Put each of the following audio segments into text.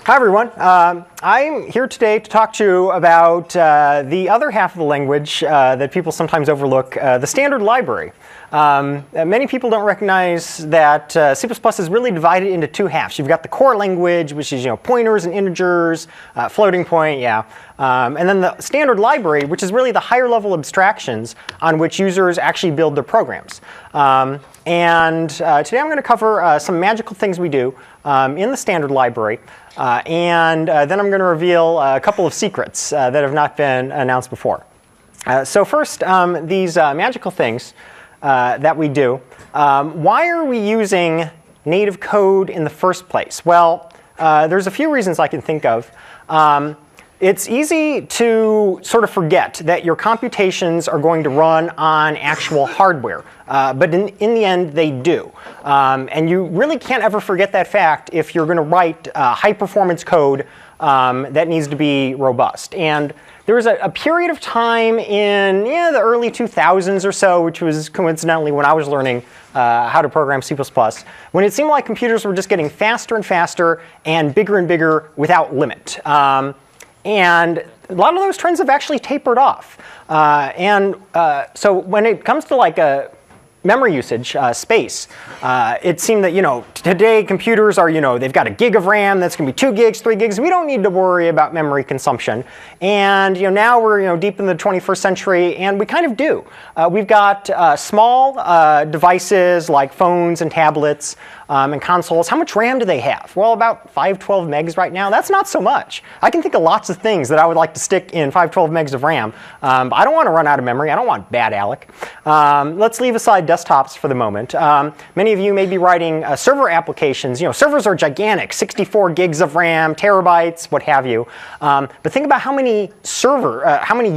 Hi everyone. I'm here today to talk to you about the other half of the language that people sometimes overlook, the standard library. Many people don't recognize that C++ is really divided into two halves. You've got the core language, which is pointers and integers, floating point, and then the standard library, which is really the higher level abstractions on which users actually build their programs. Today I'm going to cover some magical things we do in the standard library, and then I'm going to reveal a couple of secrets that have not been announced before. So first, these magical things that we do. Why are we using native code in the first place? Well, there's a few reasons I can think of. It's easy to sort of forget that your computations are going to run on actual hardware, but in the end they do. And you really can't ever forget that fact if you're going to write high-performance code that needs to be robust. And there was a period of time in the early 2000s or so, which was coincidentally when I was learning how to program C++, when it seemed like computers were just getting faster and faster and bigger without limit. And a lot of those trends have actually tapered off. So when it comes to like a memory usage, space, it seemed that today computers are they've got a gig of RAM that's going to be 2 gigs, 3 gigs. We don't need to worry about memory consumption. And now we're deep in the 21st century, and we kind of do. We've got small devices like phones and tablets and consoles. How much RAM do they have? Well, about 512 megs right now. That's not so much. I can think of lots of things that I would like to stick in 512 megs of RAM. But I don't want to run out of memory. I don't want bad Alec. Let's leave aside desktops for the moment. Many of you may be writing server applications. Servers are gigantic, 64 gigs of RAM, terabytes, what have you. But think about how many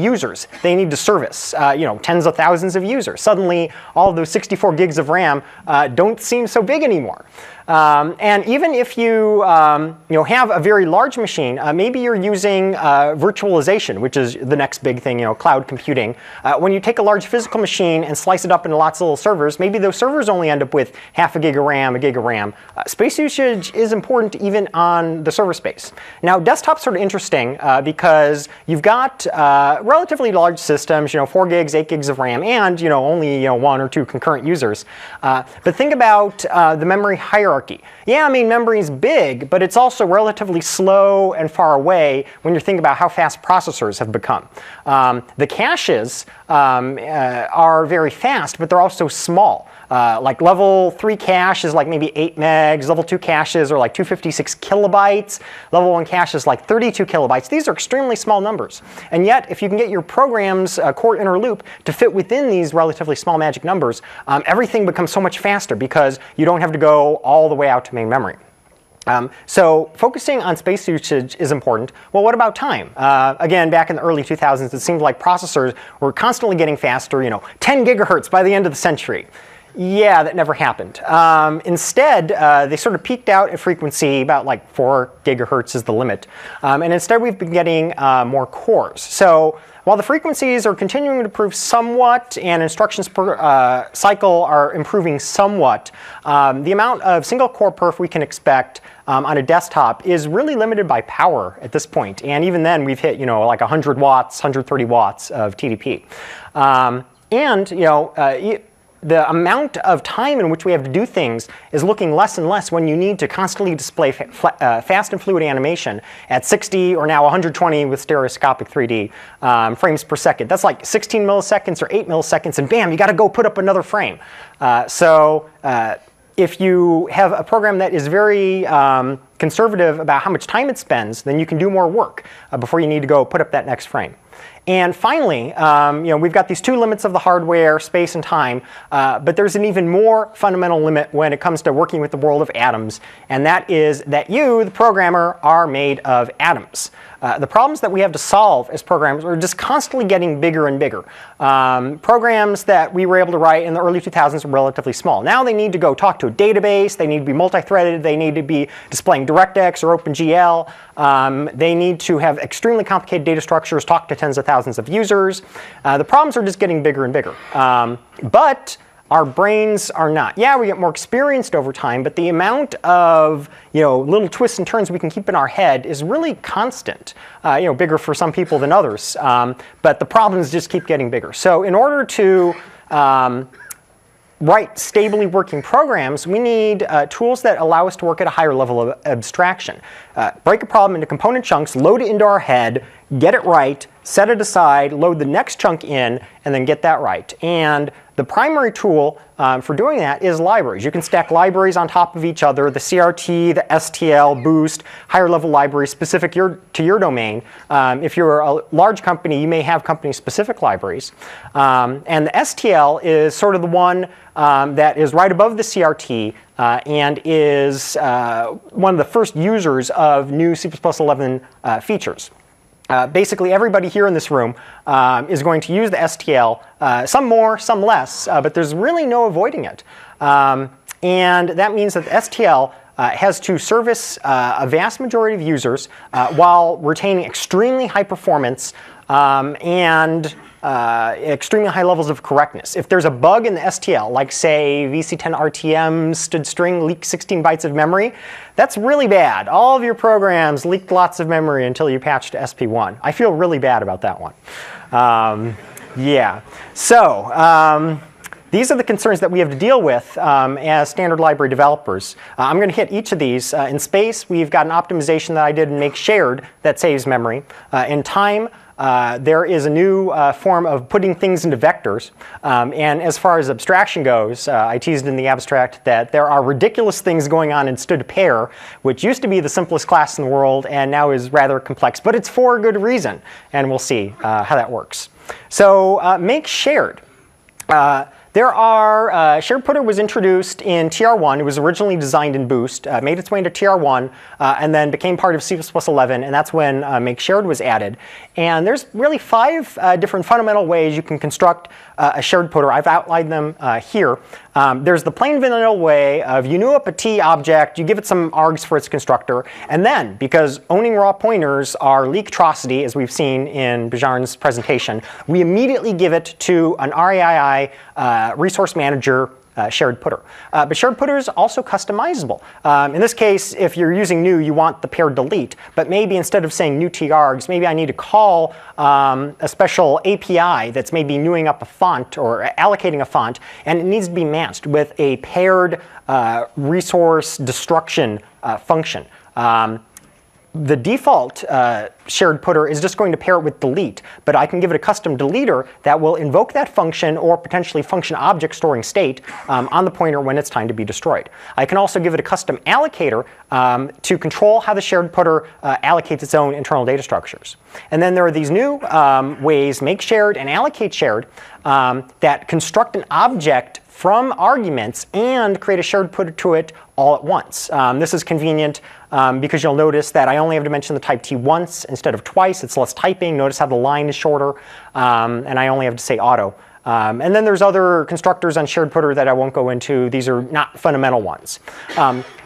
users they need to service. Tens of thousands of users. Suddenly, all of those 64 gigs of RAM don't seem so big anymore. And even if you have a very large machine, maybe you're using virtualization, which is the next big thing, cloud computing. When you take a large physical machine and slice it up into lots of little servers, maybe those servers only end up with half a gig of RAM, a gig of RAM. Space usage is important even on the server space. Now, desktop's sort of interesting because you've got relatively large systems, 4 gigs, 8 gigs of RAM, and only 1 or 2 concurrent users. But think about the memory hierarchy. Yeah, I mean, memory's big, but it's also relatively slow and far away when you're thinking about how fast processors have become. The caches are very fast, but they're also small. Like level 3 cache is like maybe 8 megs. Level 2 caches are like 256 kilobytes. Level 1 cache is like 32 kilobytes. These are extremely small numbers. And yet, if you can get your program's core inner loop to fit within these relatively small magic numbers, everything becomes so much faster because you don't have to go all the way out to main memory. So focusing on space usage is important. Well, what about time? Again, back in the early 2000s, it seemed like processors were constantly getting faster, 10 gigahertz by the end of the century. Yeah, that never happened. Instead, they sort of peaked out at frequency about like 4 gigahertz is the limit. And instead, we've been getting more cores. So while the frequencies are continuing to improve somewhat and instructions per cycle are improving somewhat, the amount of single core perf we can expect on a desktop is really limited by power at this point. And even then, we've hit like 100 watts, 130 watts of TDP. The amount of time in which we have to do things is looking less and less when you need to constantly display fast and fluid animation at 60 or now 120 with stereoscopic 3D frames per second. That's like 16 milliseconds or 8 milliseconds, and bam, you got to go put up another frame. If you have a program that is very conservative about how much time it spends, then you can do more work before you need to go put up that next frame. And finally, we've got these two limits of the hardware, space and time, but there's an even more fundamental limit when it comes to working with the world of atoms, and that is that you, the programmer, are made of atoms. The problems that we have to solve as programmers are just constantly getting bigger and bigger. Programs that we were able to write in the early 2000s were relatively small. Now they need to go talk to a database, they need to be multi-threaded, they need to be displaying DirectX or OpenGL, they need to have extremely complicated data structures, talk to tens of thousands of users. The problems are just getting bigger and bigger. But our brains are not. Yeah, we get more experienced over time, but the amount of little twists and turns we can keep in our head is really constant. Bigger for some people than others, but the problems just keep getting bigger. So in order to write stably working programs, we need tools that allow us to work at a higher level of abstraction. Break a problem into component chunks, load it into our head, get it right, set it aside, load the next chunk in, and then get that right. And the primary tool for doing that is libraries. You can stack libraries on top of each other, the CRT, the STL, Boost, higher level libraries specific to your domain. If you're a large company, you may have company-specific libraries. And the STL is sort of the one that is right above the CRT and is one of the first users of new C++11 features. Basically, everybody here in this room is going to use the STL, some more, some less, but there's really no avoiding it. And that means that the STL has to service a vast majority of users while retaining extremely high performance and extremely high levels of correctness. If there's a bug in the STL, like say VC10RTM stood string leaked 16 bytes of memory, that's really bad. All of your programs leaked lots of memory until you patched to SP1. I feel really bad about that one. Yeah. So these are the concerns that we have to deal with as standard library developers. I'm going to hit each of these. In space, we've got an optimization that I did in make shared that saves memory. In time, there is a new form of putting things into vectors. And as far as abstraction goes, I teased in the abstract that there are ridiculous things going on in stood pair, which used to be the simplest class in the world and now is rather complex. But it's for a good reason. And we'll see how that works. So make shared. Shared Putter was introduced in TR1. It was originally designed in Boost, made its way into TR1, and then became part of C++11, and that's when Make Shared was added. And there's really 5 different fundamental ways you can construct a shared putter. I've outlined them here. There's the plain vanilla way of you new up a T object, you give it some args for its constructor, and then, because owning raw pointers are leak-trosity, as we've seen in Bajarn's presentation, we immediately give it to an RAII resource manager shared putter. But shared putter is also customizable. In this case, if you're using new, you want the paired delete. But maybe instead of saying new targs, maybe I need to call a special API that's maybe newing up a font or allocating a font, and it needs to be matched with a paired resource destruction function. The default shared putter is just going to pair it with delete, but I can give it a custom deleter that will invoke that function or potentially function object storing state on the pointer when it's time to be destroyed. I can also give it a custom allocator to control how the shared putter allocates its own internal data structures. And then there are these new ways, make shared and allocate shared, that construct an object from arguments and create a shared putter to it all at once. This is convenient because you'll notice that I only have to mention the type T once instead of twice. It's less typing. Notice how the line is shorter. And I only have to say auto. And then there's other constructors on shared putter that I won't go into. These are not fundamental ones.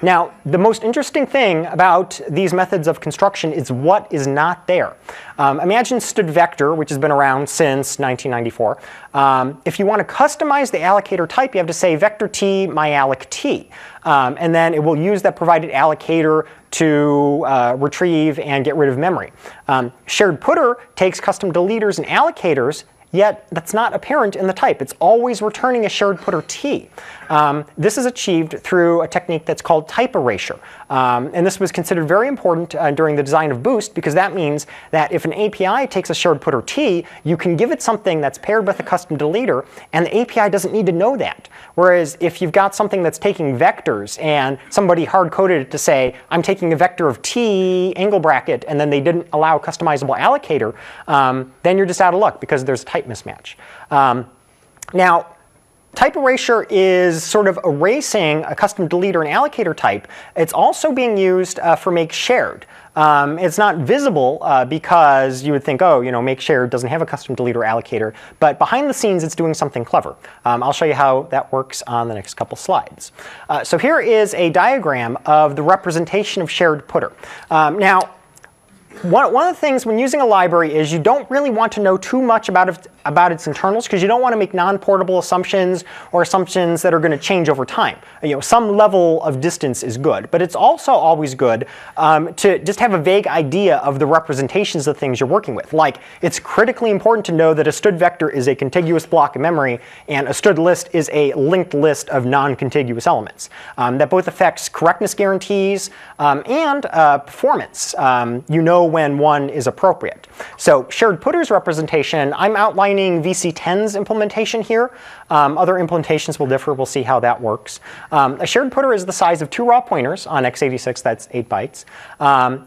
Now, the most interesting thing about these methods of construction is what is not there. Imagine stood vector, which has been around since 1994. If you want to customize the allocator type, you have to say vector t myalloc t. And then it will use that provided allocator to retrieve and get rid of memory. Shared putter takes custom deleters and allocators, yet that's not apparent in the type. It's always returning a shared putter t. This is achieved through a technique that's called type erasure. And this was considered very important during the design of Boost, because that means that if an API takes a shared putter t, you can give it something that's paired with a custom deleter, and the API doesn't need to know that. Whereas if you've got something that's taking vectors and somebody hard-coded it to say, I'm taking a vector of t angle bracket, and then they didn't allow a customizable allocator, then you're just out of luck because there's a type mismatch. Now, type erasure is sort of erasing a custom deleter and allocator type. It's also being used for make shared. It's not visible because you would think, oh, make shared doesn't have a custom deleter allocator. But behind the scenes, it's doing something clever. I'll show you how that works on the next couple slides. So here is a diagram of the representation of shared putter. Now, One of the things when using a library is you don't really want to know too much about its internals, because you don't want to make non-portable assumptions or assumptions that are going to change over time. Some level of distance is good, but it's also always good to just have a vague idea of the representations of things you're working with. Like, it's critically important to know that a std vector is a contiguous block of memory and a std list is a linked list of non-contiguous elements. That both affects correctness guarantees and performance. You know when one is appropriate. So shared putters representation, I'm outlining VC10's implementation here. Other implementations will differ. We'll see how that works. A shared putter is the size of 2 raw pointers on x86. That's 8 bytes.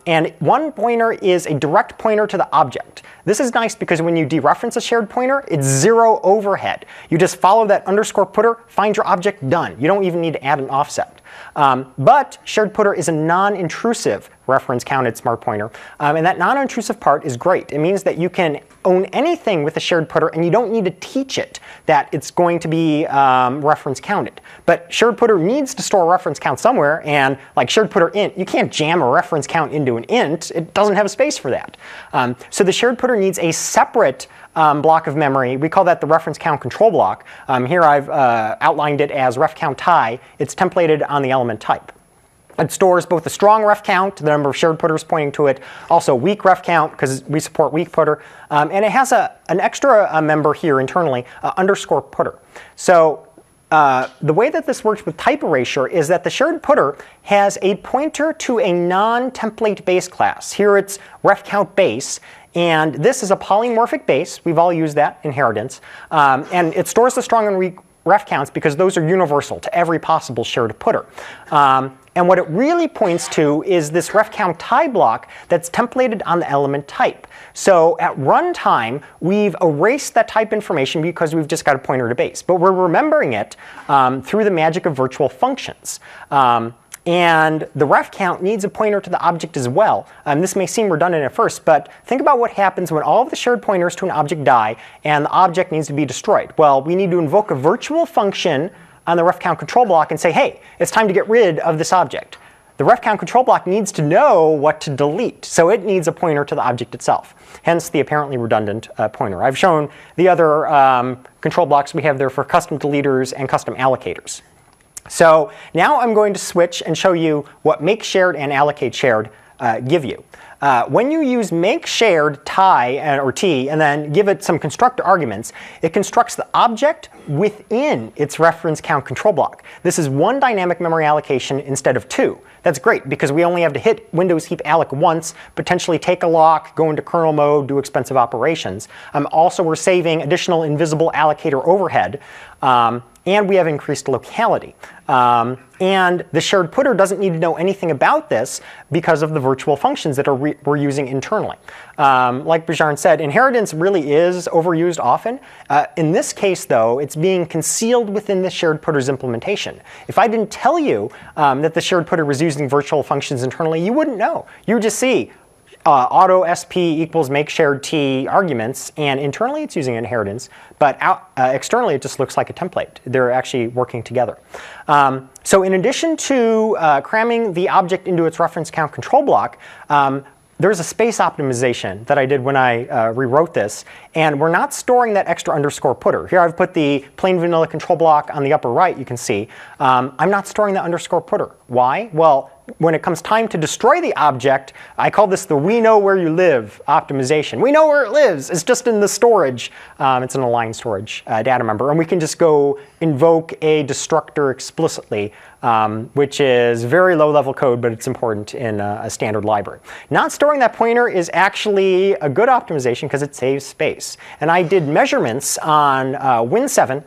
And one pointer is a direct pointer to the object. This is nice because when you dereference a shared pointer, it's 0 overhead. You just follow that underscore putter, find your object, done. You don't even need to add an offset. But shared putter is a non-intrusive reference counted smart pointer. And that non-intrusive part is great. It means that you can own anything with a shared putter and you don't need to teach it that it's going to be reference counted. But shared putter needs to store a reference count somewhere, and like shared putter int, you can't jam a reference count into an int. It doesn't have a space for that. So the shared putter needs a separate block of memory. We call that the reference count control block. Here I've outlined it as ref count tie. It's templated on the element type. It stores both a strong ref count, the number of shared putters pointing to it, also weak ref count, because we support weak putter, and it has an extra member here internally, underscore putter. So the way that this works with type erasure is that the shared putter has a pointer to a non-template base class. Here it's ref count base. And this is a polymorphic base. We've all used that inheritance. And it stores the strong and weak ref counts because those are universal to every possible shared putter. And what it really points to is this ref count tie block that's templated on the element type. So at runtime, we've erased that type information because we've just got a pointer to base. But we're remembering it through the magic of virtual functions. And the ref count needs a pointer to the object as well. This may seem redundant at first, but think about what happens when all of the shared pointers to an object die and the object needs to be destroyed. Well, we need to invoke a virtual function on the ref count control block and say, hey, it's time to get rid of this object. The ref count control block needs to know what to delete, so it needs a pointer to the object itself, hence the apparently redundant pointer. I've shown the other control blocks we have there for custom deleters and custom allocators. So now I'm going to switch and show you what make shared and allocate shared give you. When you use make shared tie or t and then give it some constructor arguments, it constructs the object within its reference count control block. This is one dynamic memory allocation instead of 2. That's great because we only have to hit Windows heap alloc once, potentially take a lock, go into kernel mode, do expensive operations. Also, we're saving additional invisible allocator overhead. And we have increased locality. And the shared putter doesn't need to know anything about this because of the virtual functions that we're using internally. Like Bjarne said, inheritance really is overused often. In this case, though, it's being concealed within the shared putter's implementation. If I didn't tell you that the shared putter was using virtual functions internally, you wouldn't know. You would just see auto sp equals make shared t arguments, and internally it's using inheritance, but externally it just looks like a template. They're actually working together. So in addition to cramming the object into its reference count control block, there's a space optimization that I did when I rewrote this, and we're not storing that extra underscore putter. Here I've put the plain vanilla control block on the upper right, you can see. I'm not storing the underscore putter. Why? Well, when it comes time to destroy the object, I call this the we know where you live optimization. We know where it lives. It's just in the storage. It's an aligned storage data member. And we can just go invoke a destructor explicitly, which is very low-level code, but it's important in a standard library. Not storing that pointer is actually a good optimization because it saves space. And I did measurements on Win7.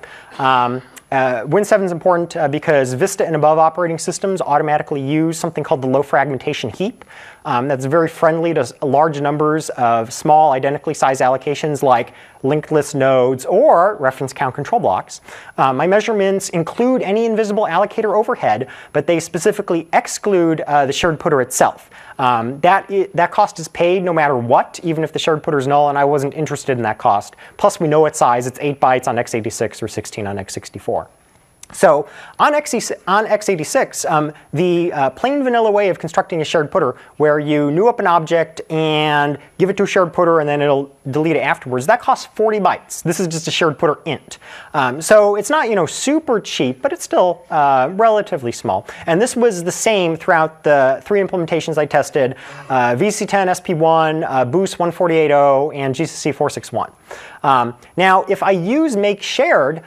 Win7 is important because Vista and above operating systems automatically use something called the low fragmentation heap. That's very friendly to large numbers of small identically sized allocations like linked list nodes or reference count control blocks. My measurements include any invisible allocator overhead, but they specifically exclude the shared putter itself. That cost is paid no matter what, even if the shared putter is null, and I wasn't interested in that cost. Plus, we know its size. It's 8 bytes on x86 or 16 on x64. So on x86, the plain vanilla way of constructing a shared putter, where you new up an object and give it to a shared putter and then it'll delete it afterwards, that costs 40 bytes. This is just a shared putter int. So it's not super cheap, but it's still relatively small. And this was the same throughout the 3 implementations I tested: VC10, SP1, Boost 148.0, and GCC 461. Now, if I use make shared,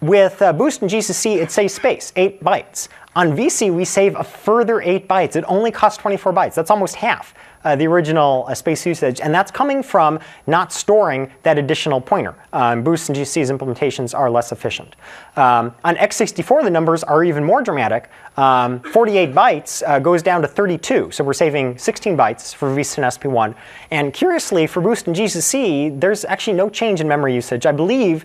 with Boost and GCC, it saves space, 8 bytes. On VC, we save a further 8 bytes. It only costs 24 bytes. That's almost half the original space usage. And that's coming from not storing that additional pointer. Boost and GCC's implementations are less efficient. On x64, the numbers are even more dramatic. 48 bytes goes down to 32. So we're saving 16 bytes for VC and SP1. And curiously, for Boost and GCC, there's actually no change in memory usage. I believe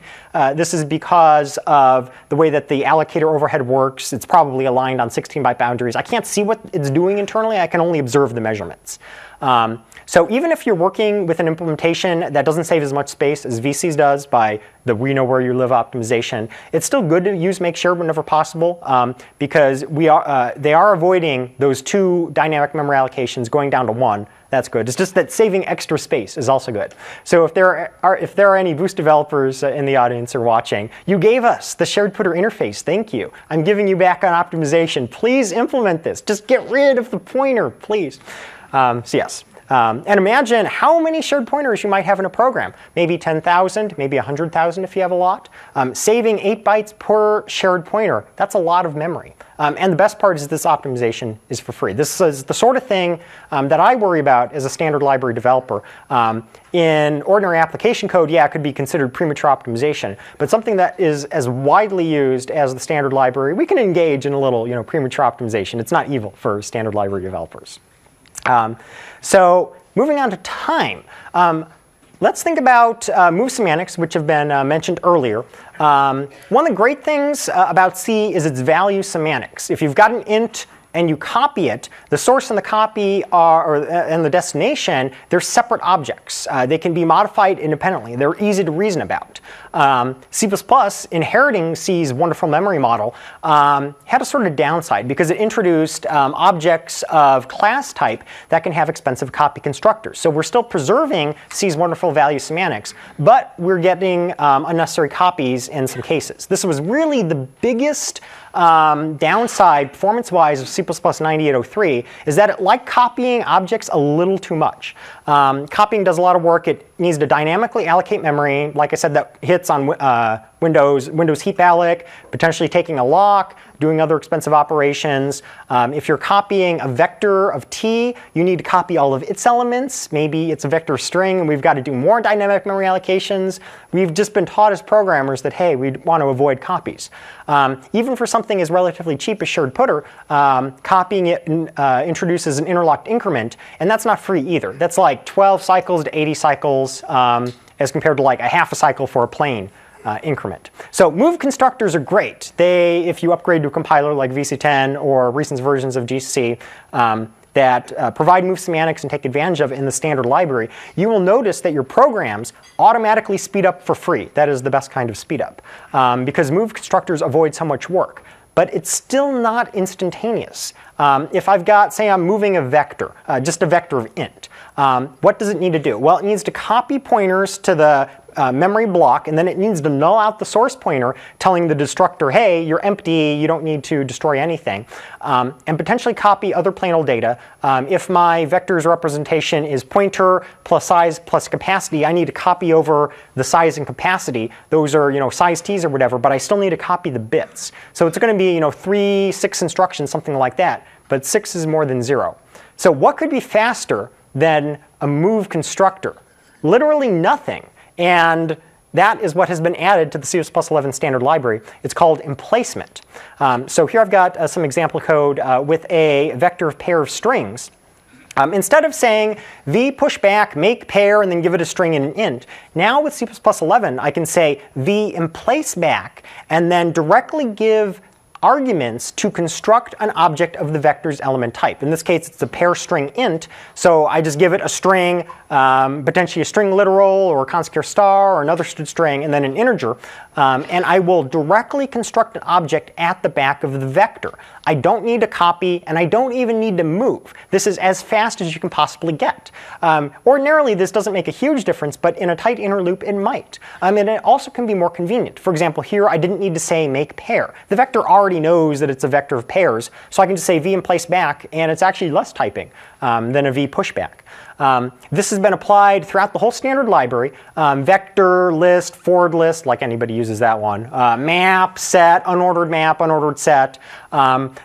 this is because of the way that the allocator overhead works. It's probably aligned on 16-byte boundaries. I can't see what it's doing internally. I can only observe the measurements. So even if you're working with an implementation that doesn't save as much space as VC's does by the we know where you live optimization, it's still good to use make shared whenever possible, because they are avoiding those 2 dynamic memory allocations going down to 1. That's good. It's just that saving extra space is also good. So if there are any Boost developers in the audience or watching, you gave us the shared putter interface. Thank you. I'm giving you back on optimization. Please implement this. Just get rid of the pointer, please. So yes. And imagine how many shared pointers you might have in a program. Maybe 10,000, maybe 100,000 if you have a lot. Saving 8 bytes per shared pointer, that's a lot of memory. And the best part is this optimization is for free. This is the sort of thing that I worry about as a standard library developer. In ordinary application code, yeah, it could be considered premature optimization. But something that is as widely used as the standard library, we can engage in a little premature optimization. It's not evil for standard library developers. So moving on to time, let's think about move semantics, which have been mentioned earlier. One of the great things about C is its value semantics. If you've got an int and you copy it, the source and the copy and the destination, they're separate objects. They can be modified independently. They're easy to reason about. C++, inheriting C's wonderful memory model, had a sort of downside because it introduced objects of class type that can have expensive copy constructors. So we're still preserving C's wonderful value semantics, but we're getting unnecessary copies in some cases. This was really the biggest downside performance-wise of C++ 9803 is that it liked copying objects a little too much. Copying does a lot of work. It needs to dynamically allocate memory. Like I said, that hits on Windows heap alloc, potentially taking a lock, doing other expensive operations. If you're copying a vector of t, you need to copy all of its elements. Maybe it's a vector string, and we've got to do more dynamic memory allocations. We've just been taught as programmers that, hey, we want to avoid copies. Even for something as relatively cheap as shared putter, copying it introduces an interlocked increment, and that's not free either. That's like 12 cycles to 80 cycles as compared to like a half a cycle for a plain increment. So move constructors are great. If you upgrade to a compiler like VC10 or recent versions of GCC that provide move semantics and take advantage of in the standard library, you will notice that your programs automatically speed up for free. That is the best kind of speed up because move constructors avoid so much work. But it's still not instantaneous. If I've got, say I'm moving a vector, just a vector of int, what does it need to do? Well, it needs to copy pointers to the memory block, and then it needs to null out the source pointer, telling the destructor, hey, you're empty, you don't need to destroy anything, and potentially copy other plain old data. If my vector's representation is pointer plus size plus capacity, I need to copy over the size and capacity. Those are size t's or whatever, but I still need to copy the bits. So it's going to be 3, 6 instructions, something like that, but 6 is more than 0. So what could be faster than a move constructor? Literally nothing. And that is what has been added to the C++11 standard library. It's called emplacement. So here I've got some example code with a vector of pair of strings. Instead of saying v pushback, make pair, and then give it a string and an int, now with C++11 I can say v emplaceback and then directly give arguments to construct an object of the vector's element type. In this case, it's a pair string int, so I just give it a string, potentially a string literal or a const char star or another string, and then an integer. and I will directly construct an object at the back of the vector. I don't need to copy, and I don't even need to move. This is as fast as you can possibly get. Ordinarily, this doesn't make a huge difference, but in a tight inner loop, it might. And it also can be more convenient. For example, here I didn't need to say make pair. The vector already knows that it's a vector of pairs, so I can just say v in place back, and it's actually less typing than a v pushback. This has been applied throughout the whole standard library. Vector, list, forward list, like anybody uses that one. Map, set, unordered set.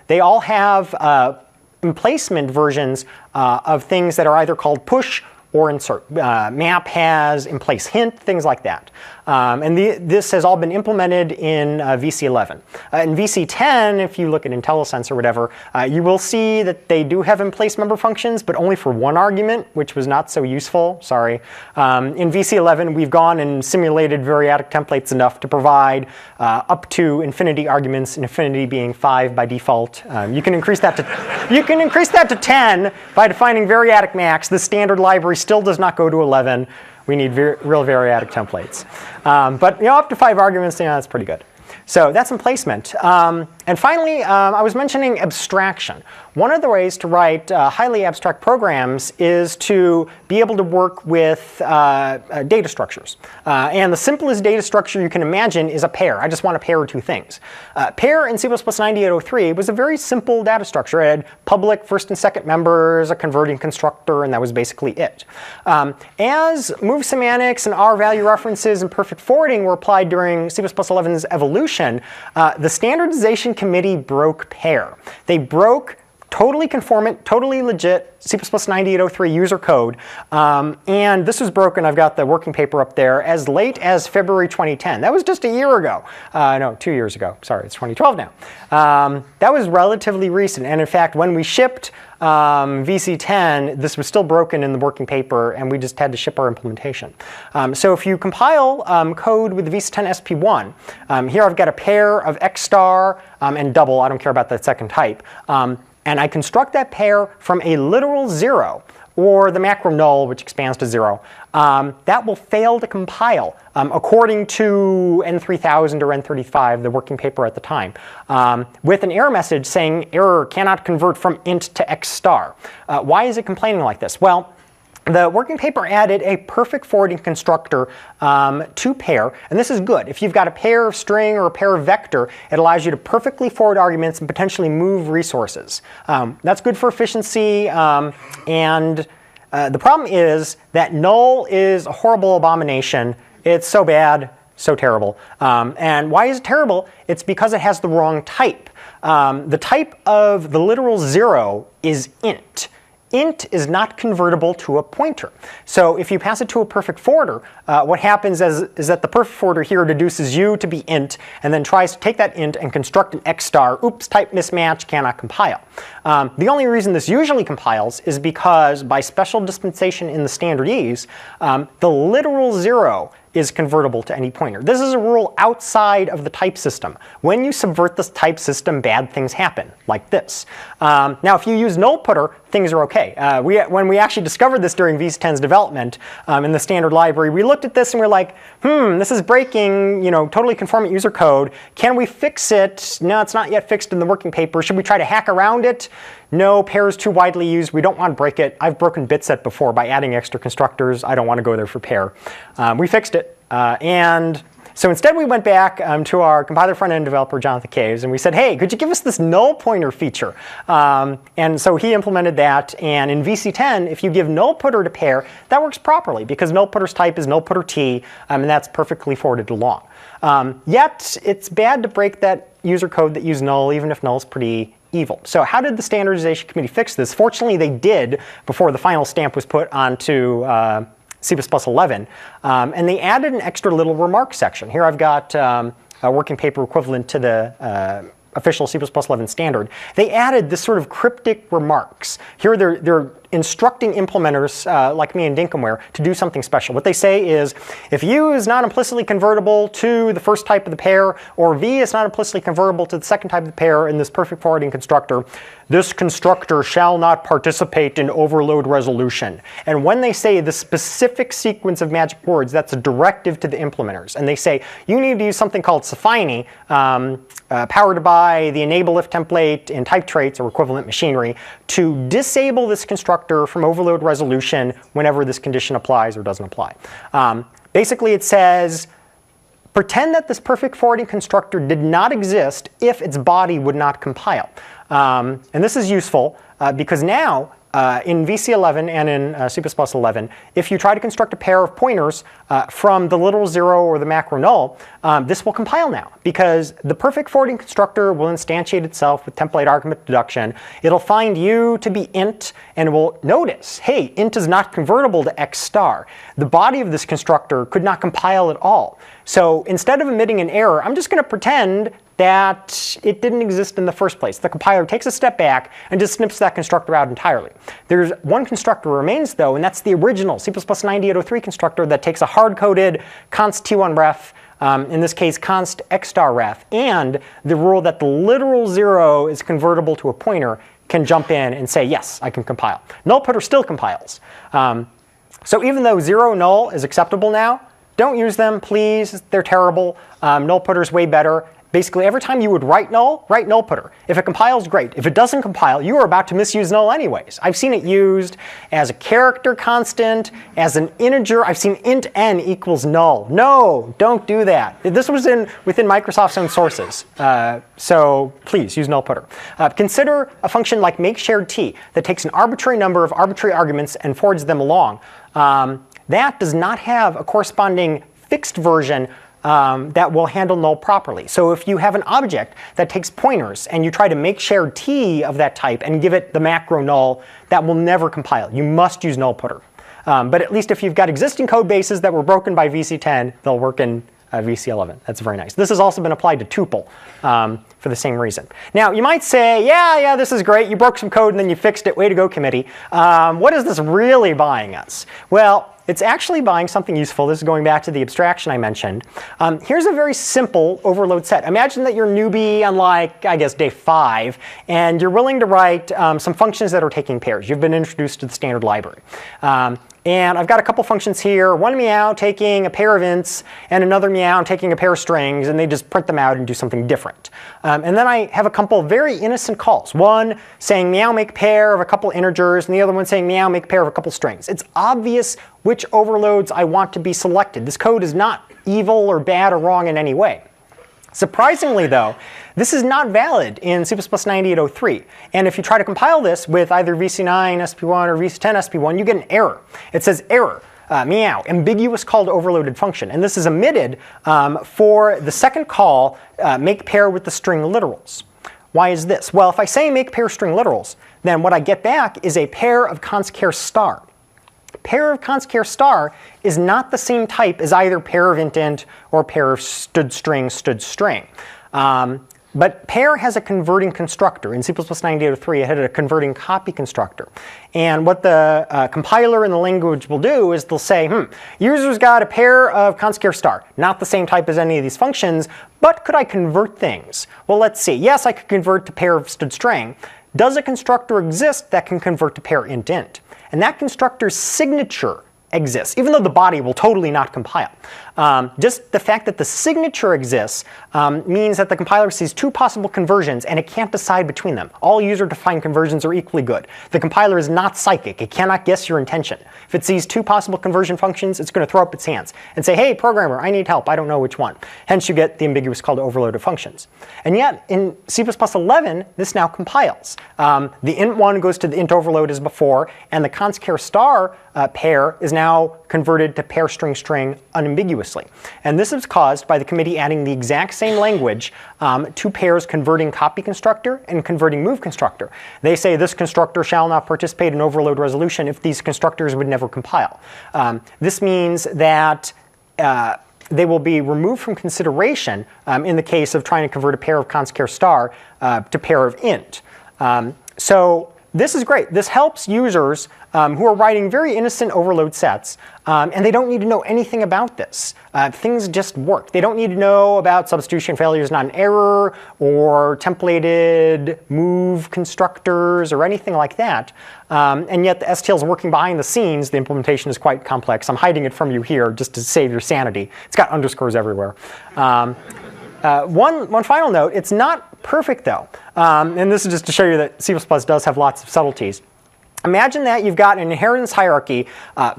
They all have emplacement versions of things that are either called push or insert. Map has in place hint, things like that. And this has all been implemented in VC11. In VC10, if you look at IntelliSense or whatever, you will see that they do have in place member functions, but only for one argument, which was not so useful, sorry. In VC11, we've gone and simulated variadic templates enough to provide up to infinity arguments, and infinity being 5 by default. You can increase that to 10 by defining variadic max. The standard library still does not go to 11. We need real variadic templates. But up to 5 arguments, that's pretty good. So that's emplacement. And finally, I was mentioning abstraction. One of the ways to write highly abstract programs is to be able to work with data structures. And the simplest data structure you can imagine is a pair. I just want to pair two things. Pair in C++ 9803 was a very simple data structure. It had public first and second members, a converting constructor, and that was basically it. As move semantics and R-value references and perfect forwarding were applied during C++ 11's evolution, the standardization committee broke pair. They broke totally conformant, totally legit C++ 9803 user code. And this was broken, I've got the working paper up there, as late as February 2010. That was just a year ago. No, 2 years ago. Sorry, it's 2012 now. That was relatively recent. And in fact, when we shipped VC10, this was still broken in the working paper, and we just had to ship our implementation. So if you compile code with the VC10 SP1, here I've got a pair of X star and double. I don't care about that second type. And I construct that pair from a literal 0, or the macro null, which expands to 0. That will fail to compile, according to N3000 or N35, the working paper at the time, with an error message saying error cannot convert from int to X star. Why is it complaining like this? Well, the working paper added a perfect forwarding constructor to pair, and this is good. If you've got a pair of string or a pair of vector, it allows you to perfectly forward arguments and potentially move resources. That's good for efficiency, and the problem is that null is a horrible abomination. It's so bad, so terrible. And why is it terrible? It's because it has the wrong type. The type of the literal 0 is int. Int is not convertible to a pointer. So if you pass it to a perfect forwarder, what happens is that the perfect forwarder here deduces u to be int, and then tries to take that int and construct an X star. Oops, type mismatch, cannot compile. The only reason this usually compiles is because by special dispensation in the standard E's, the literal 0 is convertible to any pointer. This is a rule outside of the type system. When you subvert this type system, bad things happen, like this. Now, if you use null putter, things are okay. When we actually discovered this during VC10's development in the standard library, we looked at this and we're like, this is breaking, totally conformant user code. Can we fix it? No, it's not yet fixed in the working paper. Should we try to hack around it? No, pair is too widely used. We don't want to break it. I've broken bitset before by adding extra constructors. I don't want to go there for pair. We fixed it. And so instead we went back to our compiler front-end developer, Jonathan Caves, and we said, hey, could you give us this null pointer feature? And so he implemented that. And in VC10, if you give null putter to pair, that works properly, because null putter's type is null putter t, and that's perfectly forwarded along. Yet, it's bad to break that user code that uses null, even if null is pretty evil. So how did the standardization committee fix this? Fortunately, they did before the final stamp was put onto C++ 11. And they added an extra little remark section. Here I've got a working paper equivalent to the official C++ 11 standard. They added this sort of cryptic remarks. Here they're instructing implementers like me in Dinkumware to do something special. What they say is, if U is not implicitly convertible to the first type of the pair, or V is not implicitly convertible to the second type of the pair in this perfect forwarding constructor, this constructor shall not participate in overload resolution. And when they say the specific sequence of magic words, that's a directive to the implementers. And they say, you need to use something called Safini, powered by the enable if template in type traits or equivalent machinery, to disable this constructor from overload resolution whenever this condition applies or doesn't apply. Basically, it says, pretend that this perfect forwarding constructor did not exist if its body would not compile. And this is useful because now in VC11 and in C++11, if you try to construct a pair of pointers from the literal 0 or the macro null, this will compile now because the perfect forwarding constructor will instantiate itself with template argument deduction. It'll find U to be int and will notice, hey, int is not convertible to x star. The body of this constructor could not compile at all. So instead of emitting an error, I'm just going to pretend that it didn't exist in the first place. The compiler takes a step back and just snips that constructor out entirely. There's one constructor remains, though, and that's the original C++ 9803 constructor that takes a hard-coded const t1ref, in this case const x star ref, and the rule that the literal 0 is convertible to a pointer can jump in and say, yes, I can compile. Nullputter still compiles. So even though 0 null is acceptable now, don't use them, please. They're terrible. Nullputter's way better. Basically, every time you would write nullputter. If it compiles, great. If it doesn't compile, you are about to misuse null anyways. I've seen it used as a character constant, as an integer. I've seen int n equals null. No, don't do that. This was within Microsoft's own sources. So please use nullputter. Consider a function like makesharedT that takes an arbitrary number of arbitrary arguments and forwards them along. That does not have a corresponding fixed version that will handle null properly. So if you have an object that takes pointers and you try to make shared T of that type and give it the macro null, that will never compile. You must use nullputter. But at least if you've got existing code bases that were broken by VC10, they'll work in VC11. That's very nice. This has also been applied to tuple for the same reason. Now, you might say, yeah, this is great. You broke some code and then you fixed it. Way to go, committee. What is this really buying us? Well, it's actually buying something useful. This is going back to the abstraction I mentioned. Here's a very simple overload set. Imagine that you're a newbie on, like, I guess, day 5, and you're willing to write some functions that are taking pairs. You've been introduced to the standard library. And I've got a couple functions here, one meow taking a pair of ints, and another meow taking a pair of strings, and they just print them out and do something different. And then I have a couple of very innocent calls. One saying meow make pair of a couple integers, and the other one saying meow make pair of a couple strings. It's obvious which overloads I want to be selected. This code is not evil or bad or wrong in any way. Surprisingly, though, this is not valid in C++ 9803. And if you try to compile this with either VC9 SP1 or VC10 SP1, you get an error. It says error, meow, ambiguous call to overloaded function. And this is omitted for the second call, make pair with the string literals. Why is this? Well, if I say make pair string literals, then what I get back is a pair of const_char star. Pair of const_char star is not the same type as either pair of int or pair of stood string. But pair has a converting constructor. In C++ 9803, it had a converting copy constructor. And what the compiler in the language will do is they'll say, user's got a pair of const_char star, not the same type as any of these functions, but could I convert things? Well, let's see. Yes, I could convert to pair of stood string. Does a constructor exist that can convert to pair int? And that constructor's signature exists, even though the body will totally not compile. Just the fact that the signature exists means that the compiler sees two possible conversions and it can't decide between them. All user-defined conversions are equally good. The compiler is not psychic. It cannot guess your intention. If it sees two possible conversion functions, it's going to throw up its hands and say, hey, programmer, I need help. I don't know which one. Hence, you get the ambiguous call to overloaded functions. And yet, in C++11, this now compiles. The int1 goes to the int overload as before, and the const_char star pair is now converted to pair string string unambiguously. And this is caused by the committee adding the exact same language to pairs converting copy constructor and converting move constructor. They say this constructor shall not participate in overload resolution if these constructors would never compile. This means that they will be removed from consideration in the case of trying to convert a pair of const_char star to pair of int. So this is great. This helps users who are writing very innocent overload sets, and they don't need to know anything about this. Things just work. They don't need to know about substitution failures, not an error, or templated move constructors, or anything like that. And yet the STL is working behind the scenes. The implementation is quite complex. I'm hiding it from you here just to save your sanity. It's got underscores everywhere. One final note, it's not perfect though. And this is just to show you that C++ does have lots of subtleties. Imagine that you've got an inheritance hierarchy,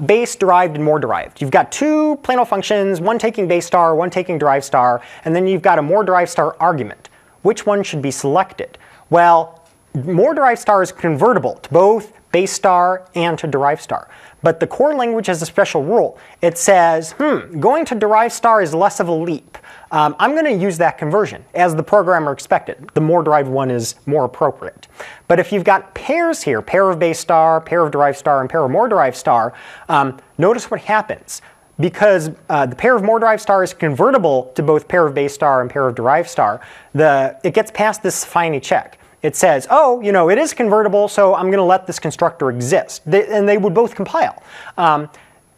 base, derived, and more derived. You've got two plain old functions, one taking base star, one taking derived star, and then you've got a more derived star argument. Which one should be selected? Well, more derived star is convertible to both base star and to derived star. But the core language has a special rule. It says, going to derived star is less of a leap. I'm going to use that conversion as the programmer expected. The more derived one is more appropriate. But if you've got pairs here, pair of base star, pair of derived star, and pair of more derived star, notice what happens. Because the pair of more derived star is convertible to both pair of base star and pair of derived star, it gets past this Fine check. It says, oh, it is convertible, so I'm going to let this constructor exist. And they would both compile.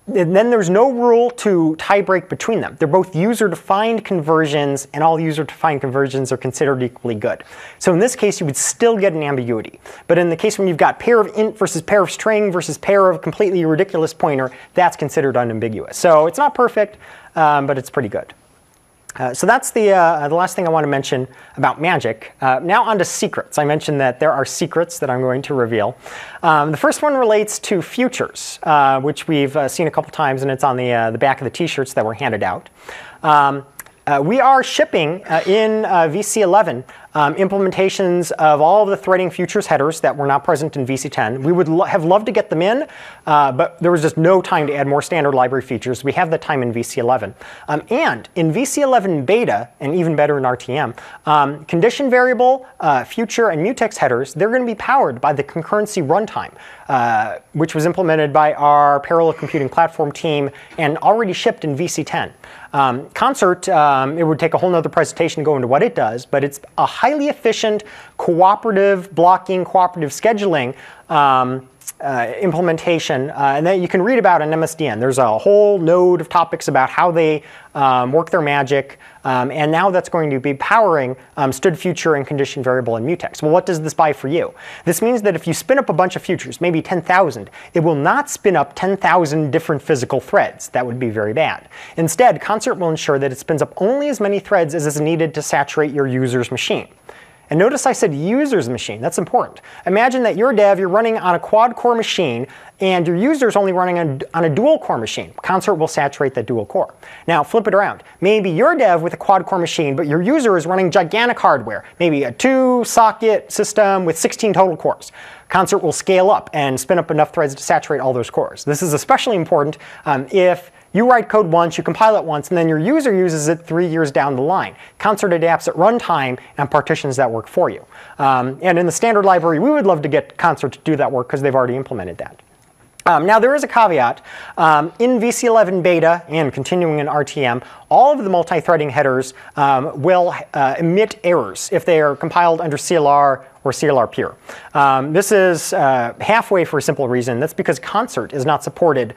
And then there's no rule to tie break between them. They're both user-defined conversions, and all user-defined conversions are considered equally good. So in this case, you would still get an ambiguity. But in the case when you've got pair of int versus pair of string versus pair of completely ridiculous pointer, that's considered unambiguous. So it's not perfect, but it's pretty good. So that's the last thing I want to mention about magic. Now on to secrets. I mentioned that there are secrets that I'm going to reveal. The first one relates to futures, which we've seen a couple times, and it's on the back of the t-shirts that were handed out. We are shipping in VC11 implementations of all of the threading futures headers that were not present in VC10. We would have loved to get them in, but there was just no time to add more standard library features. We have the time in VC11. And in VC11 beta, and even better in RTM, condition variable, future, and mutex headers, they're going to be powered by the concurrency runtime, which was implemented by our parallel computing platform team and already shipped in VC10. Concert, it would take a whole nother presentation to go into what it does, but it's a highly efficient cooperative blocking, cooperative scheduling implementation, and that you can read about in MSDN. There's a whole node of topics about how they work their magic, and now that's going to be powering stood future and condition variable and mutex. Well, what does this buy for you? This means that if you spin up a bunch of futures, maybe 10,000, it will not spin up 10,000 different physical threads. That would be very bad. Instead, Concert will ensure that it spins up only as many threads as is needed to saturate your user's machine. And notice I said user's machine. That's important. Imagine that you're a dev, you're running on a quad-core machine, and your user's only running on a dual-core machine. Concert will saturate that dual core. Now, flip it around. Maybe you're a dev with a quad-core machine, but your user is running gigantic hardware, maybe a 2-socket system with 16 total cores. Concert will scale up and spin up enough threads to saturate all those cores. This is especially important if you write code once, you compile it once, and then your user uses it 3 years down the line. Concert adapts at runtime and partitions that work for you. And in the standard library, we would love to get Concert to do that work because they've already implemented that. Now there is a caveat. In VC11 beta and continuing in RTM, all of the multi-threading headers will emit errors if they are compiled under CLR or CLR pure. This is halfway for a simple reason. That's because Concert is not supported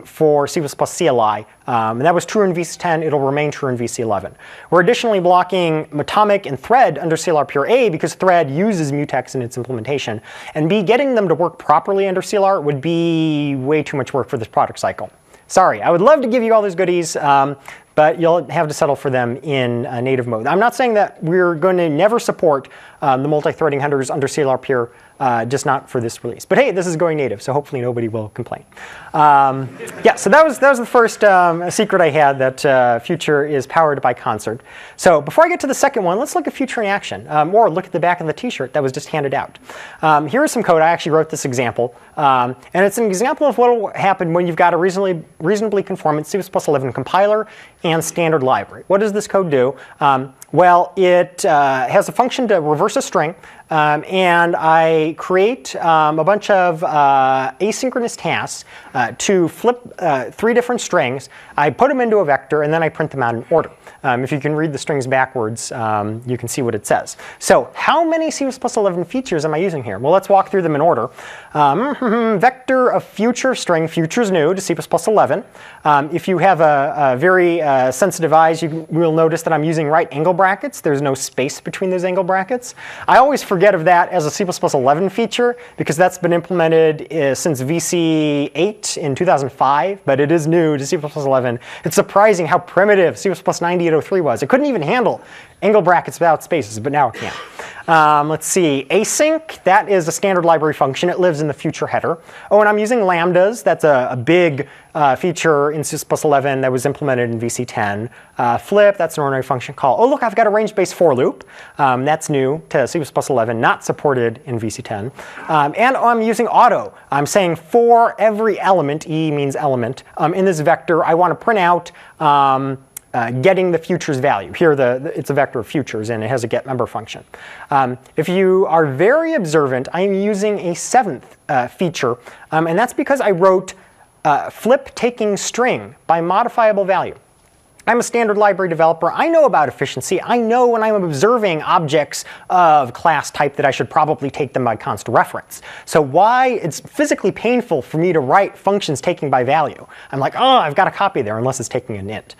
for C++ CLI. And that was true in VC10. It'll remain true in VC11. We're additionally blocking Atomic and Thread under CLR pure A because Thread uses mutex in its implementation. And B, getting them to work properly under CLR would be way too much work for this product cycle. Sorry, I would love to give you all those goodies, but you'll have to settle for them in native mode. I'm not saying that we're going to never support the multi-threading headers under CLR pure, just not for this release. But hey, this is going native, so hopefully nobody will complain. Yeah, so that was the first secret I had, that Future is powered by Concert. So before I get to the second one, let's look at Future in action, or look at the back of the t-shirt that was just handed out. Here is some code. I actually wrote this example, and it's an example of what will happen when you've got a reasonably conformant C++11 compiler and standard library. What does this code do? Well, it has a function to reverse a string, and I create a bunch of asynchronous tasks to flip 3 different strings. I put them into a vector, and then I print them out in order. If you can read the strings backwards, you can see what it says. So how many C++11 features am I using here? Well, let's walk through them in order. Vector of future string, future is new to C++11. If you have a very sensitive eyes, you will notice that I'm using right angle brackets. There's no space between those angle brackets. I always forget of that as a C++11 feature because that's been implemented since VC 8 in 2005, but it is new to C++11. It's surprising how primitive C++9803 was. It couldn't even handle angle brackets without spaces, but now it can. Let's see, async, that is a standard library function. It lives in the future header. Oh, and I'm using lambdas. That's a big feature in C++11 that was implemented in VC10. Flip, that's an ordinary function call. Oh, look, I've got a range-based for loop. That's new to C++11, not supported in VC10. And I'm using auto. I'm saying for every element, E means element, in this vector, I want to print out getting the futures value. Here, it's a vector of futures, and it has a getMember function. If you are very observant, I'm using a 7th feature, and that's because I wrote flip taking string by modifiable value. I'm a standard library developer. I know about efficiency. I know when I'm observing objects of class type that I should probably take them by const reference. So why it's physically painful for me to write functions taking by value. I'm like, oh, I've got a copy there unless it's taking an int.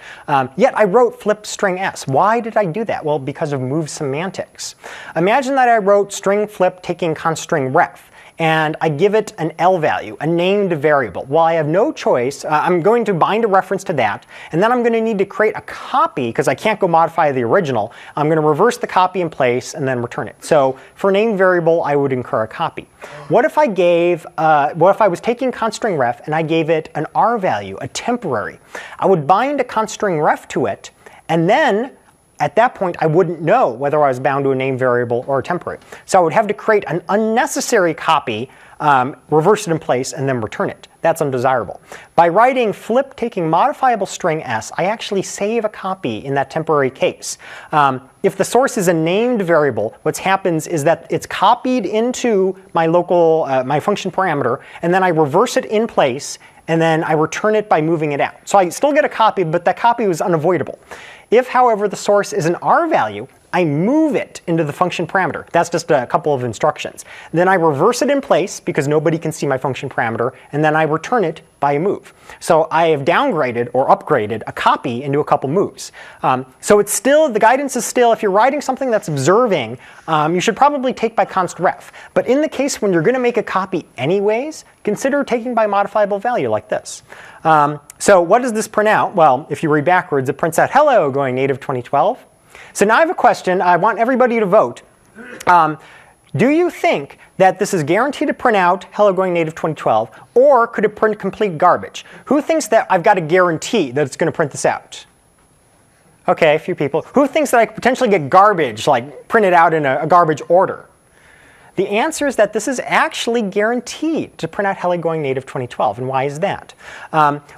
Yet I wrote flip string s. Why did I do that? Well, because of move semantics. Imagine that I wrote string flip taking const string ref, and I give it an L value, a named variable. Well, I have no choice. I'm going to bind a reference to that, and then I'm going to need to create a copy, because I can't go modify the original. I'm going to reverse the copy in place and then return it. So for a named variable, I would incur a copy. What if I was taking const string ref and I gave it an R value, a temporary? I would bind a const string ref to it, and then at that point, I wouldn't know whether I was bound to a named variable or a temporary. So I would have to create an unnecessary copy, reverse it in place, and then return it. That's undesirable. By writing flip taking modifiable string s, I actually save a copy in that temporary case. If the source is a named variable, what happens is that it's copied into my local, my function parameter, and then I reverse it in place, and then I return it by moving it out. So I still get a copy, but that copy was unavoidable. If, however, the source is an R value, I move it into the function parameter. That's just a couple of instructions. Then I reverse it in place because nobody can see my function parameter, and then I return it by a move. So I have downgraded or upgraded a copy into a couple moves. So it's still, the guidance is still, if you're writing something that's observing, you should probably take by const ref. But in the case when you're going to make a copy anyways, consider taking by modifiable value like this. So what does this print out? Well, if you read backwards, it prints out, hello, GoingNative 2012. So now I have a question. I want everybody to vote. Do you think that this is guaranteed to print out hello GoingNative 2012, or could it print complete garbage? Who thinks that I've got a guarantee that it's going to print this out? OK, a few people. Who thinks that I could potentially get garbage, like printed out in a garbage order? The answer is that this is actually guaranteed to print out hello GoingNative 2012. And why is that?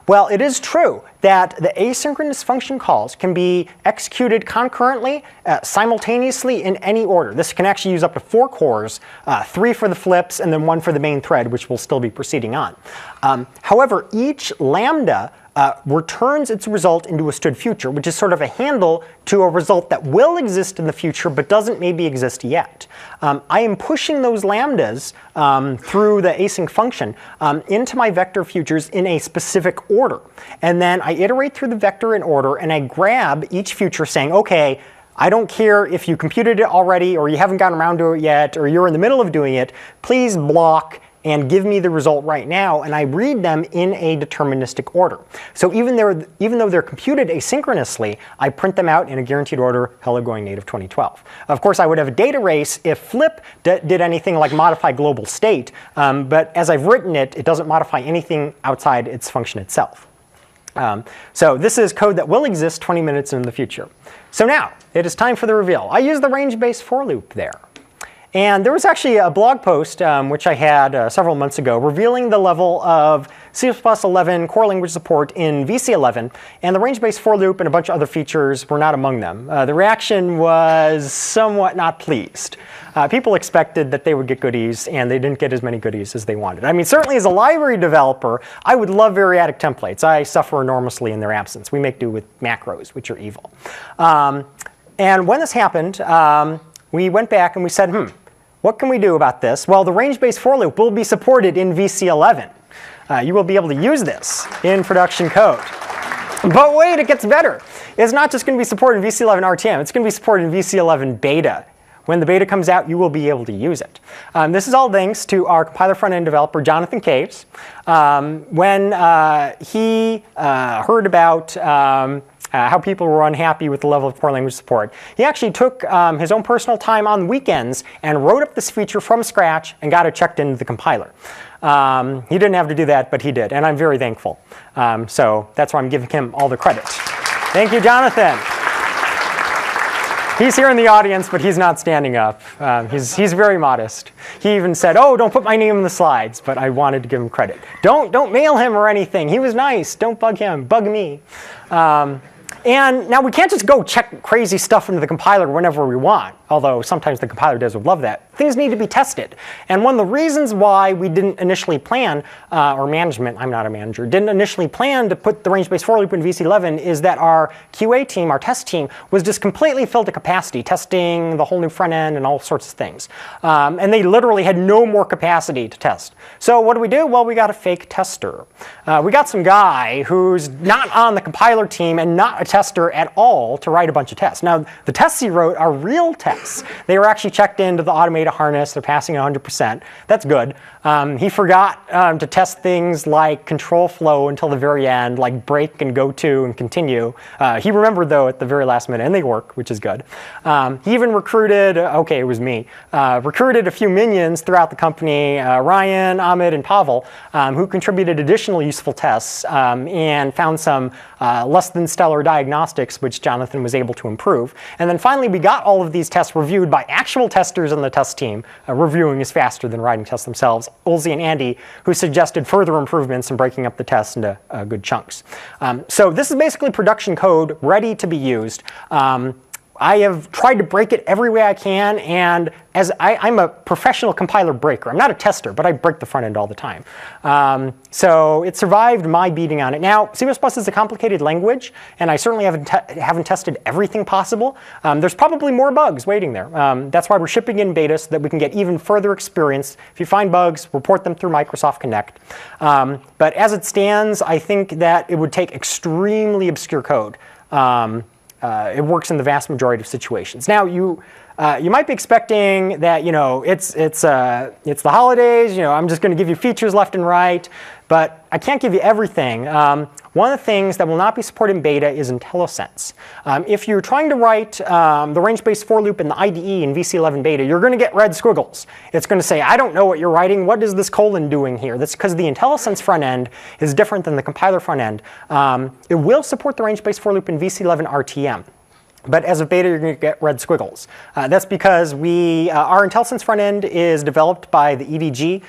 Well, it is true that the asynchronous function calls can be executed concurrently, simultaneously in any order. This can actually use up to 4 cores, 3 for the flips, and then 1 for the main thread, which will still be proceeding on. However, each lambda returns its result into a stood future, which is sort of a handle to a result that will exist in the future but doesn't maybe exist yet. I am pushing those lambdas through the async function into my vector futures in a specific order. And then I iterate through the vector in order, and I grab each future saying, OK, I don't care if you computed it already, or you haven't gotten around to it yet, or you're in the middle of doing it. Please block and give me the result right now, and I read them in a deterministic order. So even though they're computed asynchronously, I print them out in a guaranteed order, hello GoingNative 2012. Of course, I would have a data race if flip did anything like modify global state, but as I've written it, it doesn't modify anything outside its function itself. So this is code that will exist 20 minutes in the future. So now, it is time for the reveal. I use the range-based for loop there. And there was actually a blog post, which I had several months ago, revealing the level of C++11 core language support in VC11, and the range-based for loop and a bunch of other features were not among them. The reaction was somewhat not pleased. People expected that they would get goodies, and they didn't get as many goodies as they wanted. I mean, certainly as a library developer, I would love variadic templates. I suffer enormously in their absence. We make do with macros, which are evil. And when this happened, we went back and we said, what can we do about this? Well, the range-based for loop will be supported in VC11. You will be able to use this in production code. But wait, it gets better. It's not just going to be supported in VC11 RTM. It's going to be supported in VC11 beta. When the beta comes out, you will be able to use it. This is all thanks to our compiler front-end developer, Jonathan Caves. When he heard about how people were unhappy with the level of core language support, he actually took his own personal time on weekends and wrote up this feature from scratch and got it checked into the compiler. He didn't have to do that, but he did, and I'm very thankful. So that's why I'm giving him all the credit. Thank you, Jonathan. He's here in the audience, but he's not standing up. He's very modest. He even said, "Oh, don't put my name in the slides," but I wanted to give him credit. Don't mail him or anything. He was nice. Don't bug him. Bug me. And now we can't just go check crazy stuff into the compiler whenever we want, although sometimes the compiler would love that. Things need to be tested. And one of the reasons why we didn't initially plan, or management, I'm not a manager, didn't initially plan to put the range-based for loop in VC11 is that our QA team, our test team, was just completely filled to capacity, testing the whole new front end and all sorts of things. And they literally had no more capacity to test. So what do? Well, we got a fake tester. We got some guy who's not on the compiler team and not a tester at all to write a bunch of tests. Now, the tests he wrote are real tests. They were actually checked into the automated harness. They're passing 100%. That's good. He forgot to test things like control flow until the very end, like break and go to and continue. He remembered, though, at the very last minute, and they work, which is good. He even recruited, okay, it was me, recruited a few minions throughout the company, Ryan, Ahmed, and Pavel, who contributed additional useful tests and found some less than stellar diagnostics, which Jonathan was able to improve. And then finally, we got all of these tests reviewed by actual testers on the test team. Reviewing is faster than writing tests themselves. Olsey and Andy, who suggested further improvements in breaking up the tests into good chunks. So this is basically production code ready to be used. I have tried to break it every way I can, and as I'm a professional compiler breaker. I'm not a tester, but I break the front end all the time. So it survived my beating on it. Now, C++ is a complicated language, and I certainly haven't tested everything possible. There's probably more bugs waiting there. That's why we're shipping in beta so that we can get even further experience. If you find bugs, report them through Microsoft Connect. But as it stands, I think that it would take extremely obscure code. It works in the vast majority of situations. Now, you might be expecting that it's the holidays. I'm just going to give you features left and right, but I can't give you everything. One of the things that will not be supported in beta is IntelliSense. If you're trying to write the range-based for loop in the IDE in VC11 beta, you're going to get red squiggles. It's going to say, I don't know what you're writing. What is this colon doing here? That's because the IntelliSense front end is different than the compiler front end. It will support the range-based for loop in VC11 RTM. But as a beta, you're going to get red squiggles. That's because our IntelliSense front end is developed by the EDG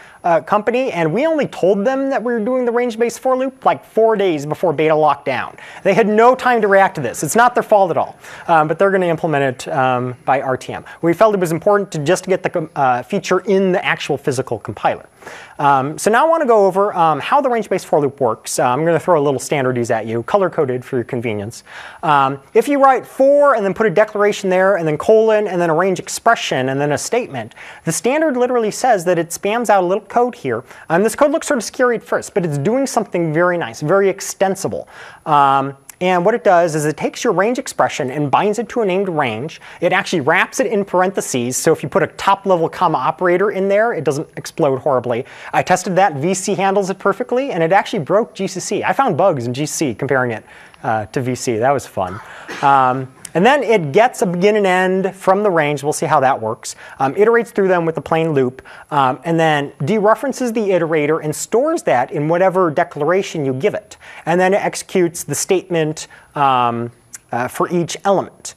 company, and we only told them that we were doing the range-based for loop like 4 days before beta lockdown. They had no time to react to this. It's not their fault at all, but they're going to implement it by RTM. We felt it was important to just get the feature in the actual physical compiler. So now I want to go over how the range-based for loop works. I'm going to throw a little standardies at you, color-coded for your convenience. If you write for and then put a declaration there, and then colon, and then a range expression, and then a statement, the standard literally says that it spams out a little code here. This code looks sort of scary at first, but it's doing something very nice, very extensible. And what it does is it takes your range expression and binds it to a named range. It actually wraps it in parentheses, so if you put a top-level comma operator in there, it doesn't explode horribly. I tested that. VC handles it perfectly, and it actually broke GCC. I found bugs in GCC comparing it to VC. That was fun. And then it gets a begin and end from the range. We'll see how that works. Iterates through them with a plain loop, and then dereferences the iterator and stores that in whatever declaration you give it. And then it executes the statement for each element.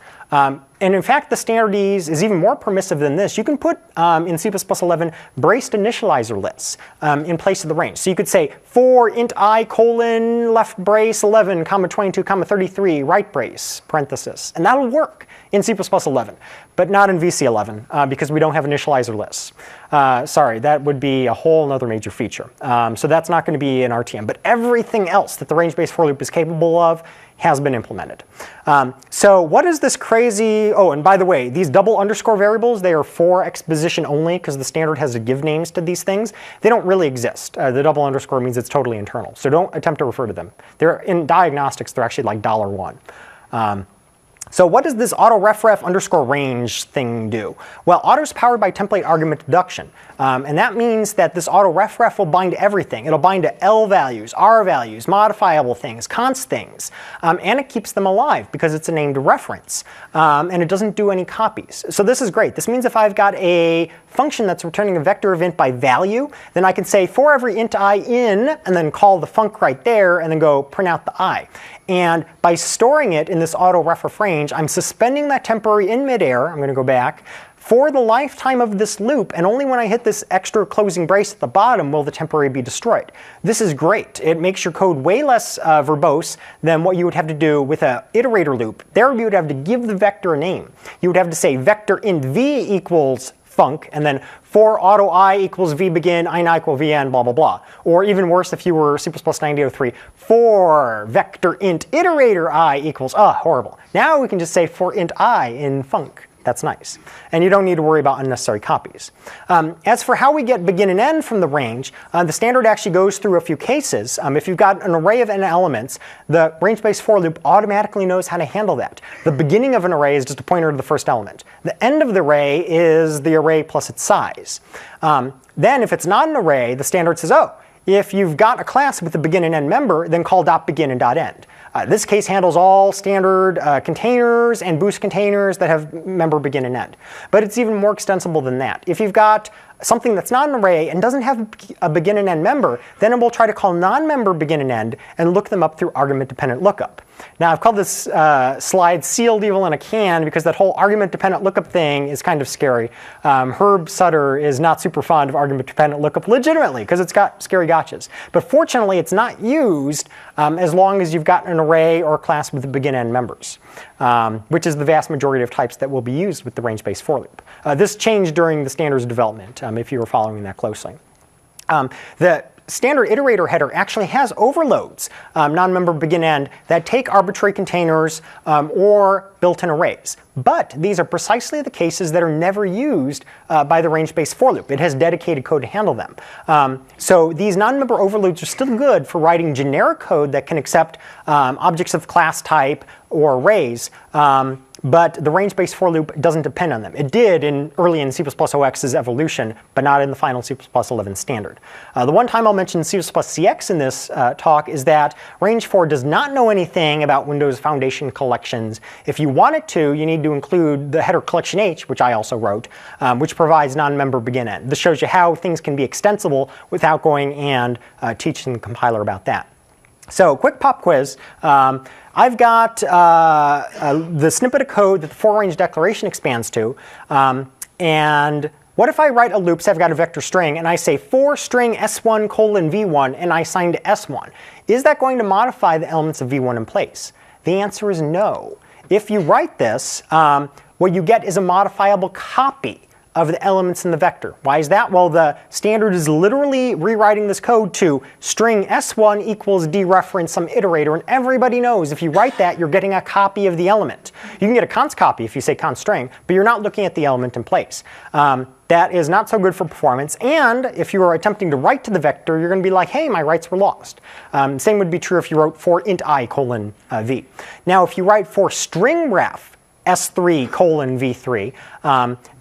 And in fact, the standard is even more permissive than this. You can put in C++11 braced initializer lists in place of the range. So you could say for int I colon left brace 11 comma 22 comma 33 right brace parenthesis, and that'll work in C++11, but not in VC11 because we don't have initializer lists. Sorry, that would be a whole other major feature. So that's not going to be in RTM, but everything else that the range-based for loop is capable of has been implemented. So what is this crazy, oh, and by the way, these double underscore variables, they are for exposition only because the standard has to give names to these things. They don't really exist. The double underscore means it's totally internal, so don't attempt to refer to them. They're in diagnostics, they're actually like $1. So what does this auto-ref underscore range thing do? Well, auto is powered by template argument deduction. And that means that this auto-ref will bind to everything. It'll bind to L values, R values, modifiable things, const things. And it keeps them alive because it's a named reference. And it doesn't do any copies. So this is great. This means if I've got a function that's returning a vector of int by value, then I can say for every int I in, and then call the func right there, and then go print out the I. And by storing it in this auto-ref range, I'm suspending that temporary in midair. I'm going to go back for the lifetime of this loop, and only when I hit this extra closing brace at the bottom will the temporary be destroyed. This is great. It makes your code way less verbose than what you would have to do with an iterator loop. There you would have to give the vector a name. You would have to say vector int v equals func, and then for auto I equals v begin, I now equal vn, blah, blah, blah. Or even worse, if you were C++ 9003, for vector int iterator I equals, horrible. Now we can just say for int I in func. That's nice. And you don't need to worry about unnecessary copies. As for how we get begin and end from the range, the standard actually goes through a few cases. If you've got an array of n elements, the range-based for loop automatically knows how to handle that. The beginning of an array is just a pointer to the first element. The end of the array is the array plus its size. Then if it's not an array, the standard says, oh, if you've got a class with a begin and end member, then call .begin and .end. This case handles all standard containers and boost containers that have member begin and end. But it's even more extensible than that. If you've got something that's not an array and doesn't have a begin and end member, then it will try to call non-member begin and end and look them up through argument-dependent lookup. Now, I've called this slide sealed evil in a can because that whole argument-dependent lookup thing is kind of scary. Herb Sutter is not super fond of argument-dependent lookup legitimately because it's got scary gotchas. But fortunately, it's not used as long as you've got an array or a class with begin and end members, which is the vast majority of types that will be used with the range-based for loop. This changed during the standards development, if you were following that closely. The standard iterator header actually has overloads, non-member begin end, that take arbitrary containers or built-in arrays. But these are precisely the cases that are never used by the range-based for loop. It has dedicated code to handle them. So these non-member overloads are still good for writing generic code that can accept objects of class type or arrays. But the range-based for loop doesn't depend on them. It did early in C++ OX's evolution, but not in the final C++11 standard. The one time I'll mention C++ CX in this talk is that range for does not know anything about Windows Foundation collections. If you want it to, you need to include the header collection H, which I also wrote, which provides non-member begin end. This shows you how things can be extensible without going and teaching the compiler about that. So quick pop quiz. I've got the snippet of code that the for range declaration expands to. And what if I write a loop, say I've got a vector string, and I say for string s1 colon v1, and I assign to s1. Is that going to modify the elements of v1 in place? The answer is no. If you write this, what you get is a modifiable copy of the elements in the vector. Why is that? Well, the standard is literally rewriting this code to string s1 equals dereference some iterator, and everybody knows if you write that, you're getting a copy of the element. You can get a const copy if you say const string, but you're not looking at the element in place. That is not so good for performance, and if you are attempting to write to the vector, you're going to be like, hey, my writes were lost. Same would be true if you wrote for int I colon v. Now, if you write for string ref s3 colon v3,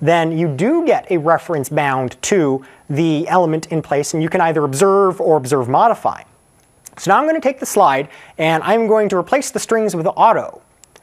then you do get a reference bound to the element in place, and you can either observe or observe modify. So now I'm going to take the slide, and I'm going to replace the strings with auto.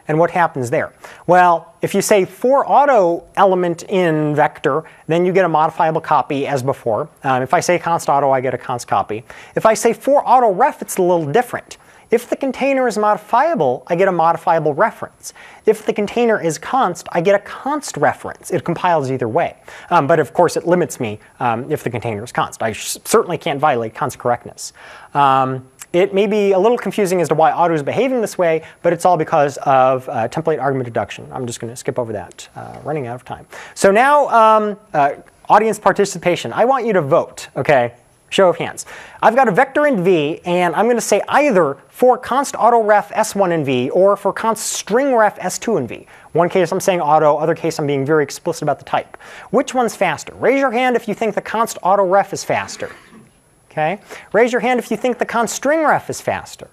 And what happens there? Well, if you say for auto element in vector, then you get a modifiable copy as before. If I say const auto, I get a const copy. If I say for auto ref, it's a little different. If the container is modifiable, I get a modifiable reference. If the container is const, I get a const reference. It compiles either way. But of course, it limits me if the container is const. I certainly can't violate const correctness. It may be a little confusing as to why auto is behaving this way, but it's all because of template argument deduction. I'm just going to skip over that, running out of time. So now, audience participation. I want you to vote, OK? Show of hands. I've got a vector in v, and I'm going to say either for const auto ref s1 in v or for const string ref s2 in v. One case I'm saying auto, other case I'm being very explicit about the type. Which one's faster? Raise your hand if you think the const auto ref is faster. Okay? Raise your hand if you think the const string ref is faster.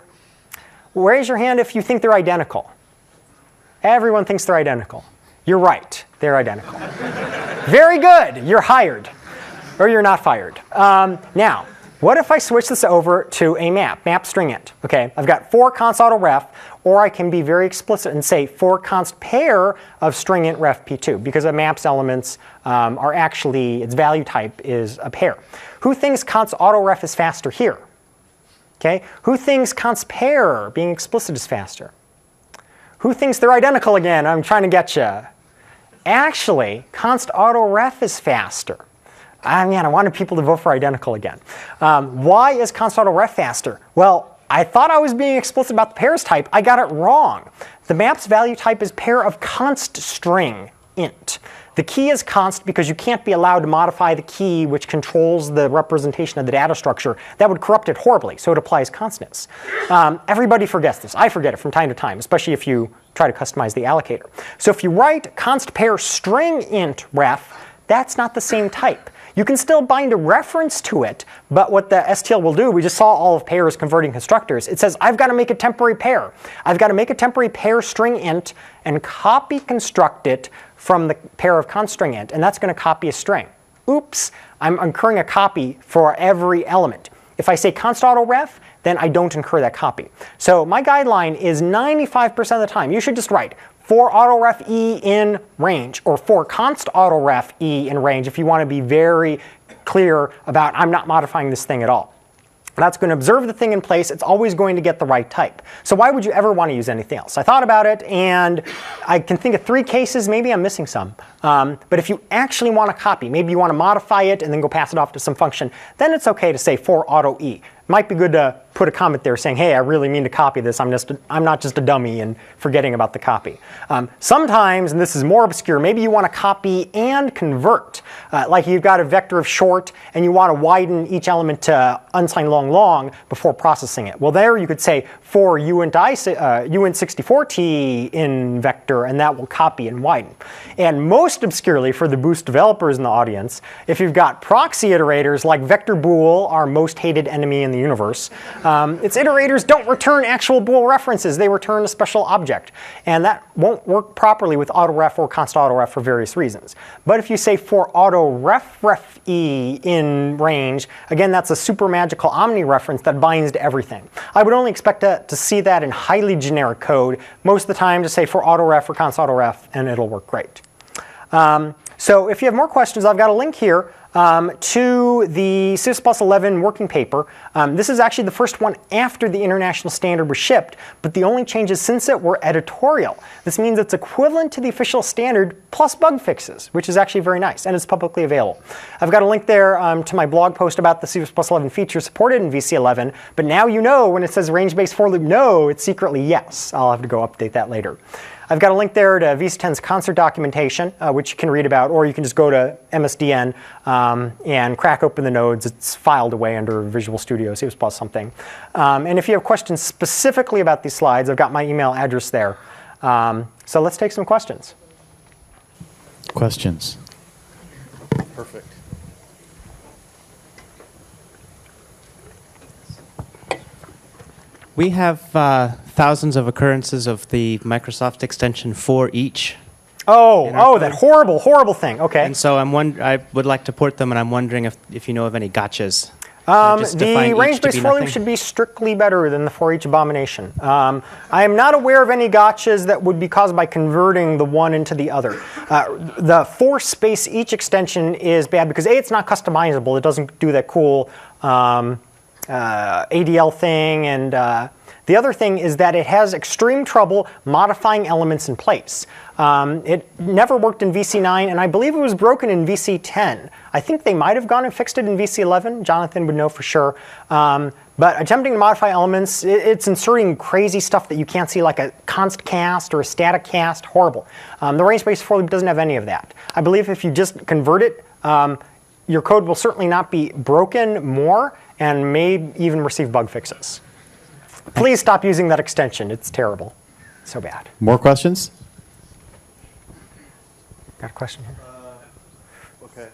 Raise your hand if you think they're identical. Everyone thinks they're identical. You're right. They're identical. Very good. You're hired. Or you're not fired. Now, what if I switch this over to a map string int? Okay, I've got for const auto ref, or I can be very explicit and say for const pair of string int ref p2, because a map's elements are actually, its value type is a pair. Who thinks const auto ref is faster here? Okay, who thinks const pair, being explicit, is faster? Who thinks they're identical again? I'm trying to get you. Actually, const auto ref is faster. Man, I wanted people to vote for identical again. Why is const auto ref faster? Well, I thought I was being explicit about the pairs type. I got it wrong. The map's value type is pair of const string int. The key is const because you can't be allowed to modify the key which controls the representation of the data structure. That would corrupt it horribly, so it applies constness. Everybody forgets this. I forget it from time to time, especially if you try to customize the allocator. So if you write const pair string int ref, that's not the same type. You can still bind a reference to it, but what the STL will do, we just saw all of pairs converting constructors. It says, I've got to make a temporary pair. I've got to make a temporary pair string int and copy construct it from the pair of const string int, and that's going to copy a string. Oops, I'm incurring a copy for every element. If I say const auto ref, then I don't incur that copy. So my guideline is 95% of the time, you should just write for autoref e in range, or for const autoref e in range if you want to be very clear about I'm not modifying this thing at all. That's going to observe the thing in place. It's always going to get the right type. So why would you ever want to use anything else? I thought about it, and I can think of 3 cases. Maybe I'm missing some. But if you actually want to copy, maybe you want to modify it and then go pass it off to some function, then it's OK to say for auto e. It might be good to put a comment there saying, hey, I really mean to copy this. I'm not just a dummy and forgetting about the copy. Sometimes, and this is more obscure, maybe you want to copy and convert. Like you've got a vector of short, and you want to widen each element to unsigned long before processing it. Well, there you could say for uint64t in vector, and that will copy and widen. And most obscurely for the Boost developers in the audience, if you've got proxy iterators like vector bool, our most hated enemy in the universe, its iterators don't return actual bool references. They return a special object. And that won't work properly with autoref or const autoref for various reasons. But if you say for autoref e in range, again, that's a super magical omni reference that binds to everything. I would only expect to see that in highly generic code. Most of the time, just say for autoref or const autoref, and it'll work great. So if you have more questions, I've got a link here to the STL11 working paper. This is actually the first one after the international standard was shipped, but the only changes since it were editorial. This means it's equivalent to the official standard plus bug fixes, which is actually very nice, and it's publicly available. I've got a link there to my blog post about the STL11 features supported in VC11, but now you know when it says range-based for loop no, it's secretly yes. I'll have to go update that later. I've got a link there to VC10's concert documentation, which you can read about, or you can just go to MSDN and crack open the nodes. It's filed away under Visual Studio, C++ something. And if you have questions specifically about these slides, I've got my email address there. So let's take some questions. Questions? Perfect. We have thousands of occurrences of the Microsoft extension for each. Oh, that horrible, horrible thing. OK. And so I would like to port them, and I'm wondering if you know of any gotchas. The range-based for loop should be strictly better than the for each abomination. I am not aware of any gotchas that would be caused by converting the one into the other. The for space each extension is bad because A, it's not customizable. It doesn't do that cool ADL thing, and The other thing is that it has extreme trouble modifying elements in place. It never worked in VC9, and I believe it was broken in VC10. I think they might have gone and fixed it in VC11. Jonathan would know for sure. But attempting to modify elements, it's inserting crazy stuff that you can't see, like a const cast or a static cast. Horrible. The range-based for loop doesn't have any of that. I believe if you just convert it, your code will certainly not be broken more and may even receive bug fixes. Please stop using that extension. It's terrible. So bad. More questions? Got a question here? Okay.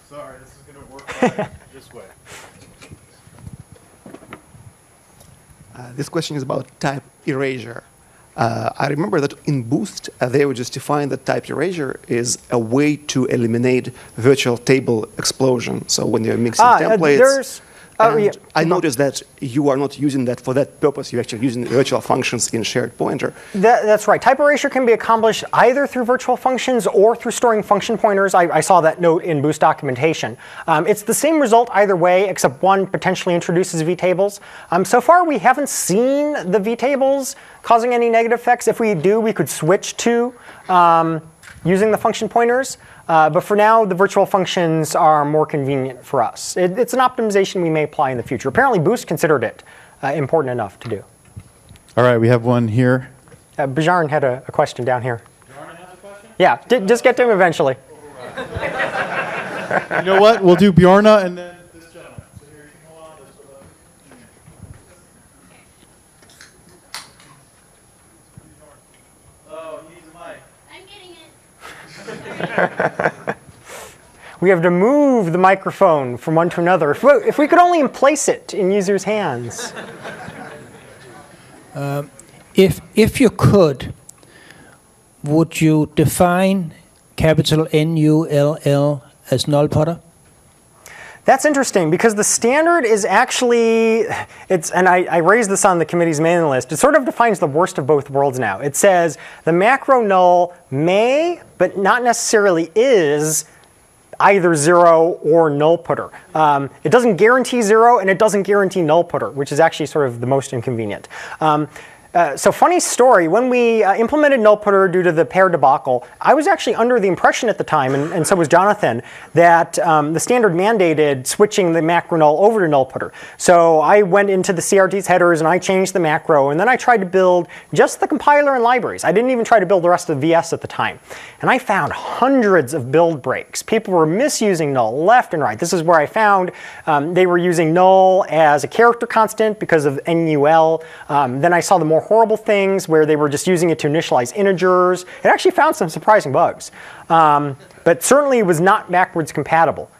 Sorry, this is going to work this way. This question is about type erasure. I remember that in Boost, they were just define that type erasure is a way to eliminate virtual table explosion. So when you're mixing templates, I noticed that you are not using that for that purpose. You're actually using virtual functions in shared pointer. That's right. Type erasure can be accomplished either through virtual functions or through storing function pointers. I saw that note in Boost documentation. It's the same result either way, except one potentially introduces vtables. So far, we haven't seen the vtables causing any negative effects. If we do, we could switch to using the function pointers. But for now, the virtual functions are more convenient for us. It's an optimization we may apply in the future. Apparently, Boost considered it important enough to do. All right, we have one here. Bjarne had a question down here. Bjarne has a question? Yeah, just get to him eventually. You know what? We'll do Bjarne and then this gentleman. So here, you can hold on to this for Oh, he needs a mic. I'm getting it. We have to move the microphone from one to another. If we could only place it in users' hands. If you could, would you define capital NULL as null pointer? That's interesting because the standard is actually, and I raised this on the committee's mailing list, it sort of defines the worst of both worlds now. It says the macro null may, but not necessarily is, either 0 or null putter. It doesn't guarantee 0 and it doesn't guarantee null putter, which is actually sort of the most inconvenient. So funny story, when we implemented null putter due to the pair debacle, I was actually under the impression at the time, and so was Jonathan, that the standard mandated switching the macro null over to null putter. So I went into the CRT's headers and I changed the macro, and then I tried to build just the compiler and libraries. I didn't even try to build the rest of the VS at the time. And I found hundreds of build breaks. People were misusing null left and right. This is where I found they were using null as a character constant because of NUL. Then I saw the more horrible things where they were just using it to initialize integers. It actually found some surprising bugs. But certainly it was not backwards compatible.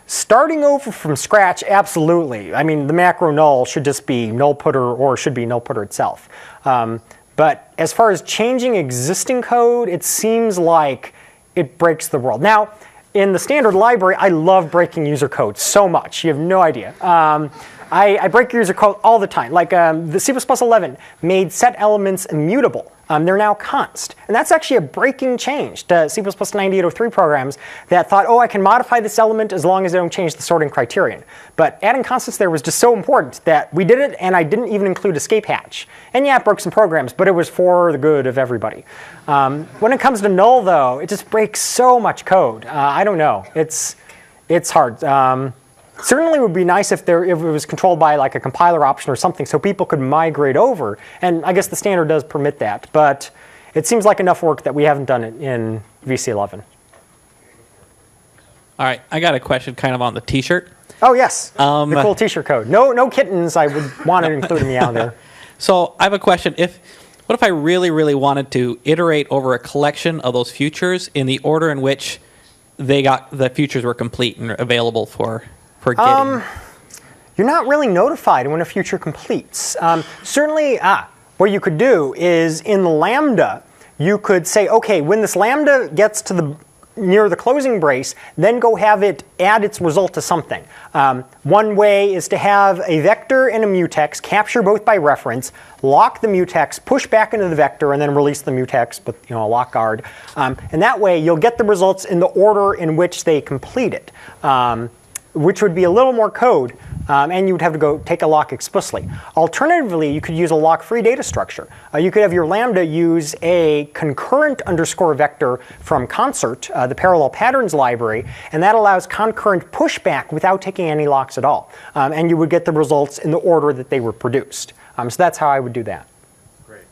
Starting over from scratch, absolutely. I mean, the macro null should just be null putter or should be null putter itself. But as far as changing existing code, it seems like it breaks the world. Now, in the standard library, I love breaking user code so much. You have no idea. I break user code all the time. Like the C++11 made set elements immutable. They're now const. And that's actually a breaking change to C++ 9803 programs that thought, oh, I can modify this element as long as I don't change the sorting criterion. But adding constants there was just so important that we did it, and I didn't even include escape hatch. And yeah, it broke some programs, but it was for the good of everybody. When it comes to null, though, it just breaks so much code. I don't know. It's hard. Certainly it would be nice if it was controlled by like a compiler option or something so people could migrate over. And I guess the standard does permit that. But it seems like enough work that we haven't done it in VC11. All right, I got a question kind of on the T-shirt. Oh, yes. The cool T-shirt code. No kittens. I would want to include me out there. So I have a question. What if I really, really wanted to iterate over a collection of those futures in the order in which the futures were complete and available for getting? You're not really notified when a future completes. Certainly, what you could do is in the Lambda, you could say, OK, when this Lambda gets to near the closing brace, then go have it add its result to something. One way is to have a vector and a mutex, capture both by reference, lock the mutex, push back into the vector, and then release the mutex with a lock guard. And that way, you'll get the results in the order in which they complete it. Which would be a little more code, and you would have to go take a lock explicitly. Alternatively, you could use a lock-free data structure. You could have your Lambda use a concurrent underscore vector from Concert, the parallel patterns library, and that allows concurrent pushback without taking any locks at all. And you would get the results in the order that they were produced. So that's how I would do that. Great.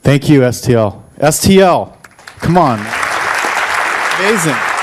Thank you, STL. STL, come on. Amazing.